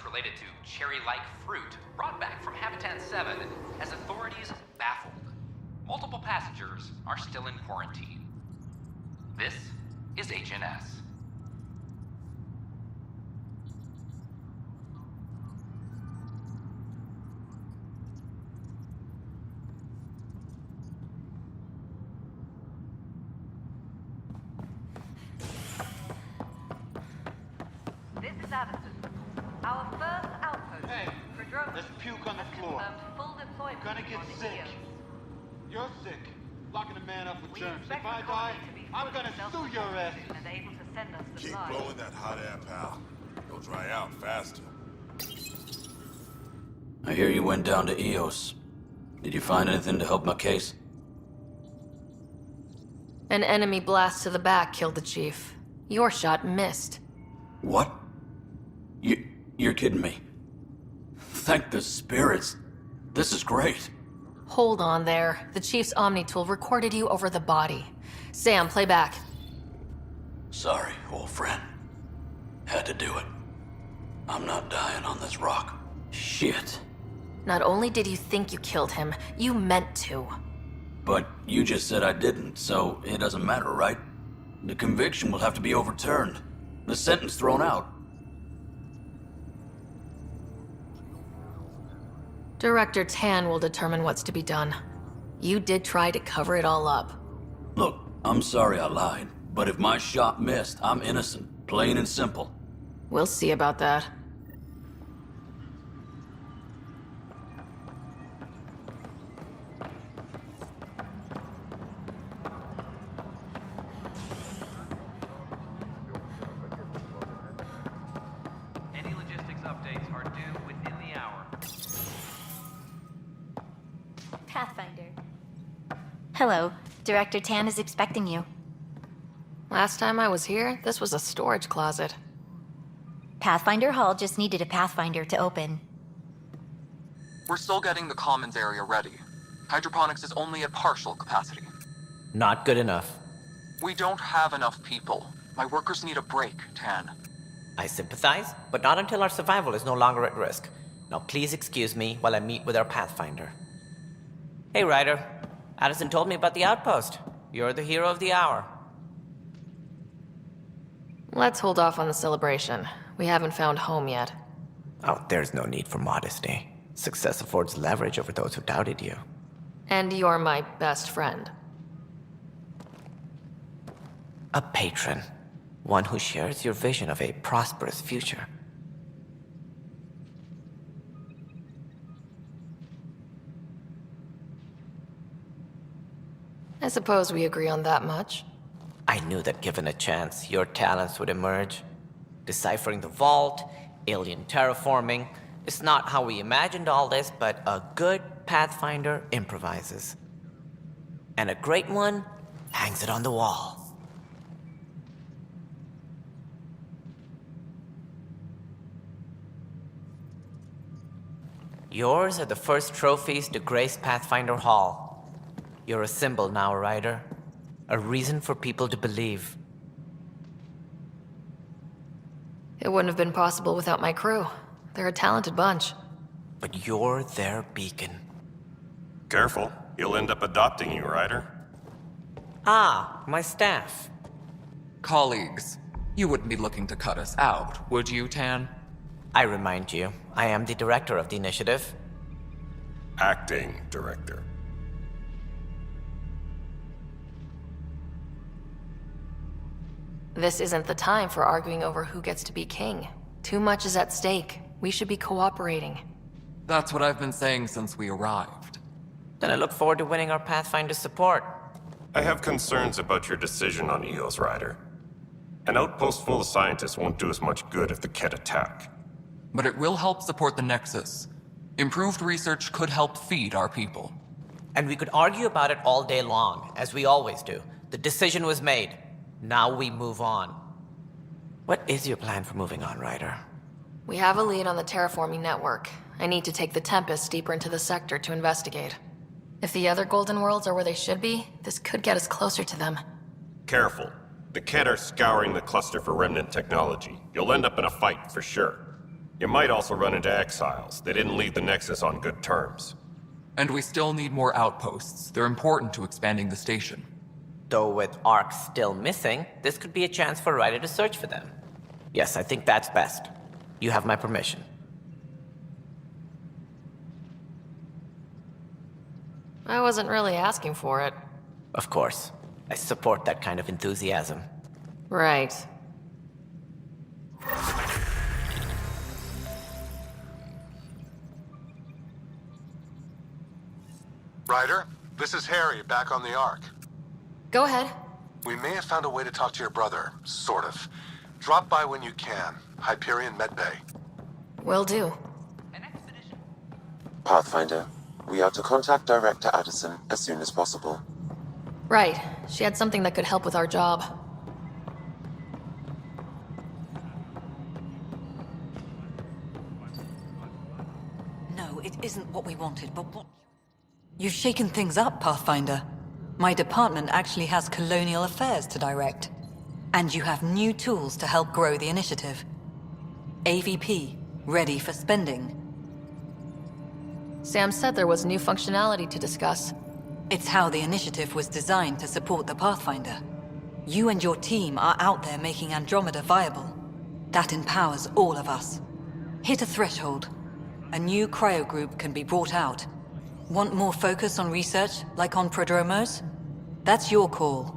related to cherry-like fruit brought back from Habitat 7 has authorities baffled. Multiple passengers are still in quarantine. This is HNS. This is Addison. Our first outpost. Hey, for drones. there's puke on the has floor. confirmed full deployment You're gonna get on the sick. EOS. You're sick. Locking a man up with We germs. expect If I the die, colony to be I'm fully gonna sue self-sufficient your ass. and able to send us Keep supplies. blowing that hot air, pal. You'll dry out faster. I hear you went down to EOS. Did you find anything to help my case? An enemy blast to the back killed the chief. Your shot missed. What? You're kidding me. Thank the spirits. This is great. Hold on there. The chief's Omni tool recorded you over the body. Sam, play back. Sorry, old friend. Had to do it. I'm not dying on this rock. Shit. Not only did you think you killed him, you meant to. But you just said I didn't, so it doesn't matter, right? The conviction will have to be overturned. The sentence thrown out. Director Tan will determine what's to be done. You did try to cover it all up. Look, I'm sorry I lied, but if my shot missed, I'm innocent. Plain and simple. We'll see about that. Any logistics updates are due within the hour. Pathfinder. Hello. Director Tan is expecting you. Last time I was here, this was a storage closet. Pathfinder Hall just needed a Pathfinder to open. We're still getting the commons area ready. Hydroponics is only at partial capacity. Not good enough. We don't have enough people. My workers need a break, Tan. I sympathize, but not until our survival is no longer at risk. Now please excuse me while I meet with our Pathfinder. Hey, Ryder. Addison told me about the outpost. You're the hero of the hour. Let's hold off on the celebration. We haven't found home yet. Oh, there's no need for modesty. Success affords leverage over those who doubted you. And you're my best friend. A patron. One who shares your vision of a prosperous future. I suppose we agree on that much. I knew that given a chance, your talents would emerge. Deciphering the vault, alien terraforming. It's not how we imagined all this, but a good Pathfinder improvises. And a great one hangs it on the wall. Yours are the first trophies to grace Pathfinder Hall. You're a symbol now, Ryder. A reason for people to believe. It wouldn't have been possible without my crew. They're a talented bunch. But you're their beacon. Careful, he'll end up adopting you, Ryder. Ah, my staff. Colleagues, you wouldn't be looking to cut us out, would you, Tan? I remind you, I am the director of the initiative. Acting director. This isn't the time for arguing over who gets to be king. Too much is at stake. We should be cooperating. That's what I've been saying since we arrived. Then I look forward to winning our Pathfinder support. I have concerns about your decision on EOS, Ryder. An outpost full of scientists won't do us much good if the Kett attack. But it will help support the Nexus. Improved research could help feed our people. And we could argue about it all day long, as we always do. The decision was made. Now we move on. What is your plan for moving on, Ryder? We have a lead on the terraforming network. I need to take the Tempest deeper into the sector to investigate. If the other Golden Worlds are where they should be, this could get us closer to them. Careful. The Kett are scouring the cluster for remnant technology. You'll end up in a fight for sure. You might also run into exiles. They didn't leave the Nexus on good terms. And we still need more outposts. They're important to expanding the station. Though with Ark still missing, this could be a chance for Ryder to search for them. Yes, I think that's best. You have my permission. I wasn't really asking for it. Of course. I support that kind of enthusiasm. Right. Ryder, this is Harry, back on the Ark. Go ahead. We may have found a way to talk to your brother, sort of. Drop by when you can. Hyperion Medbay. Will do. Pathfinder, we are to contact Director Addison as soon as possible. Right. She had something that could help with our job. No, it isn't what we wanted, but what... You've shaken things up, Pathfinder. My department actually has colonial affairs to direct. And you have new tools to help grow the initiative. AVP, ready for spending. Sam said there was new functionality to discuss. It's how the initiative was designed to support the Pathfinder. You and your team are out there making Andromeda viable. That empowers all of us. Hit a threshold. A new cryo group can be brought out. Want more focus on research, like on Prodromos? That's your call.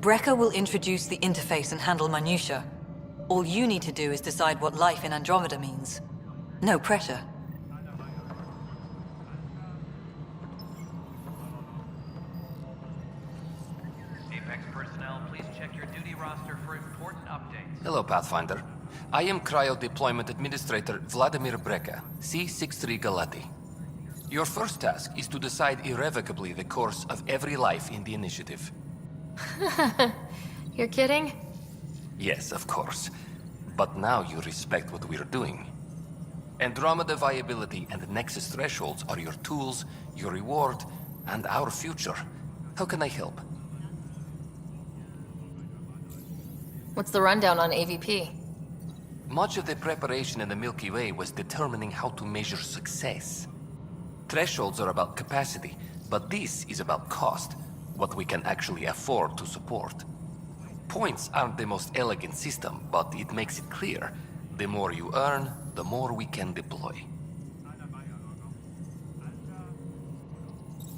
Brecker will introduce the interface and handle minutiae. All you need to do is decide what life in Andromeda means. No pressure. Apex personnel, please check your duty roster for important updates. Hello, Pathfinder. I am Cryo Deployment Administrator Vladimir Breca, C-63 Galati. Your first task is to decide irrevocably the course of every life in the initiative. You're kidding? Yes, of course. But now you respect what we're doing. Andromeda viability and Nexus thresholds are your tools, your reward, and our future. How can I help? What's the rundown on AVP? Much of the preparation in the Milky Way was determining how to measure success. Thresholds are about capacity, but this is about cost, what we can actually afford to support. Points aren't the most elegant system, but it makes it clear. The more you earn, the more we can deploy.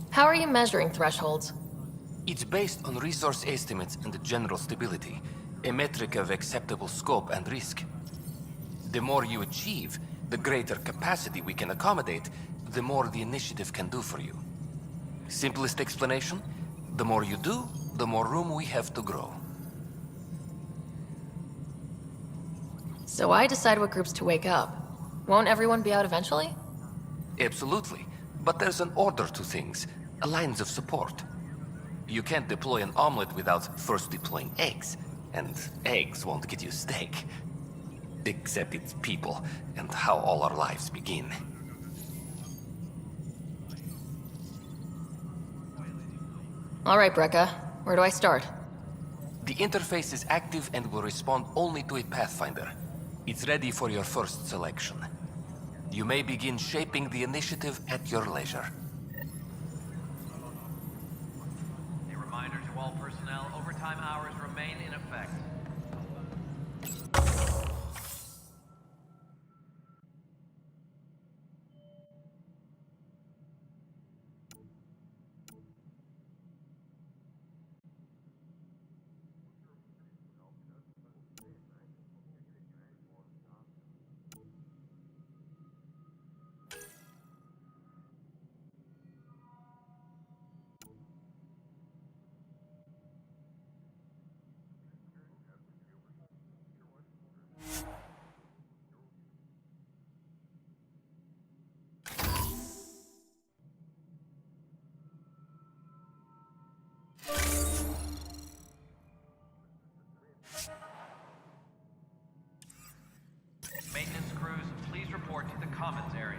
How are you measuring thresholds? It's based on resource estimates and general stability, a metric of acceptable scope and risk. The more you achieve, the greater capacity we can accommodate, the more the initiative can do for you. Simplest explanation? The more you do, the more room we have to grow. So I decide what groups to wake up. Won't everyone be out eventually? Absolutely. But there's an order to things, lines of support. You can't deploy an omelet without first deploying eggs, and eggs won't get you steak. Except it's people, and how all our lives begin. All right, Breca. Where do I start? The interface is active and will respond only to a Pathfinder. It's ready for your first selection. You may begin shaping the initiative at your leisure. A reminder to all personnel, overtime hours remain in effect. Maintenance crews, please report to the commons area.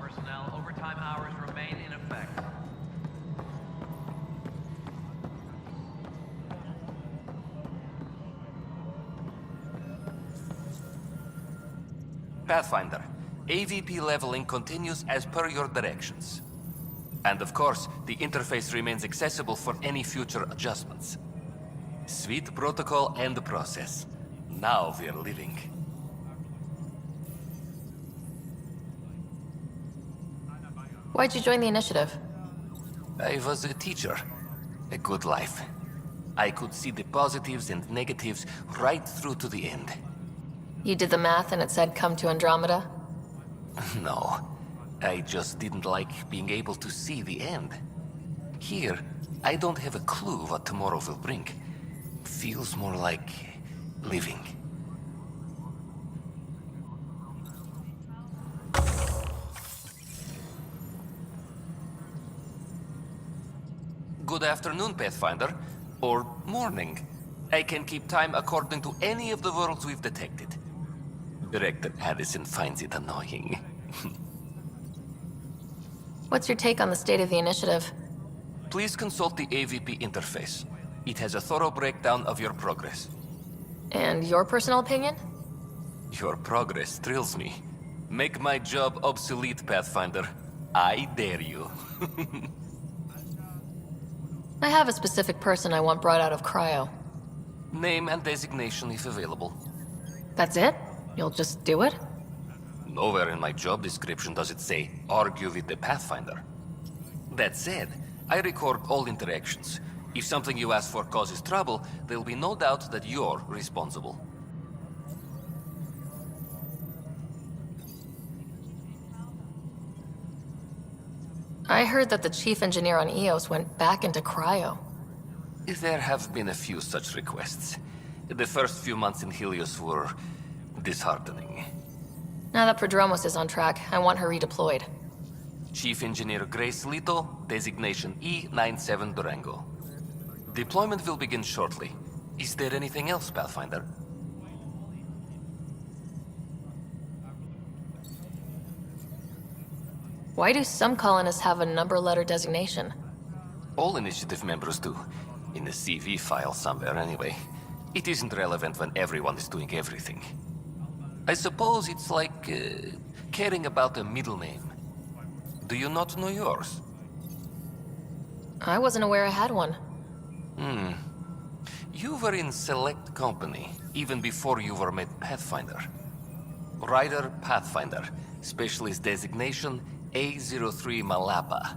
personnel, overtime hours remain in effect. Pathfinder, AVP leveling continues as per your directions. And of course, the interface remains accessible for any future adjustments. Sweet protocol and process. Now we're living. Why'd you join the initiative? I was a teacher. A good life. I could see the positives and negatives right through to the end. You did the math and it said come to Andromeda? No, I just didn't like being able to see the end. Here, I don't have a clue what tomorrow will bring. Feels more like living. Good afternoon, Pathfinder. Or morning. I can keep time according to any of the worlds we've detected. Director Addison finds it annoying. What's your take on the state of the initiative? Please consult the AVP interface. It has a thorough breakdown of your progress. And your personal opinion? Your progress thrills me. Make my job obsolete, Pathfinder. I dare you. I have a specific person I want brought out of cryo. Name and designation if available. That's it? You'll just do it? Nowhere in my job description does it say, argue with the Pathfinder. That said, I record all interactions. If something you ask for causes trouble, there'll be no doubt that you're responsible. I heard that the chief engineer on Eos went back into cryo. There have been a few such requests. The first few months in Helios were disheartening. Now that Prodromos is on track, I want her redeployed. Chief Engineer Grace Lito, designation E97 Durango. Deployment will begin shortly. Is there anything else, Pathfinder? Why do some colonists have a number letter designation? All initiative members do. In a CV file somewhere, anyway. It isn't relevant when everyone is doing everything. I suppose it's like caring about a middle name. Do you not know yours? I wasn't aware I had one. You were in select company, even before you were made Pathfinder. Rider Pathfinder, specialist designation A03 Malapa.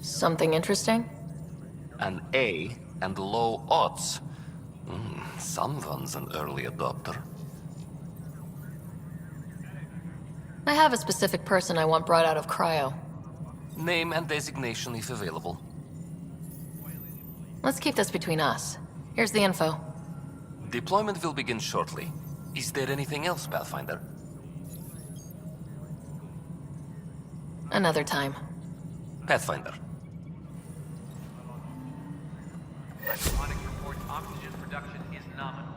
Something interesting? An A and low odds. Someone's an early adopter. I have a specific person I want brought out of cryo. Name and designation if available. Let's keep this between us. Here's the info. Deployment will begin shortly. Is there anything else, Pathfinder? Another time. Pathfinder. Hydroponics reports oxygen production is nominal.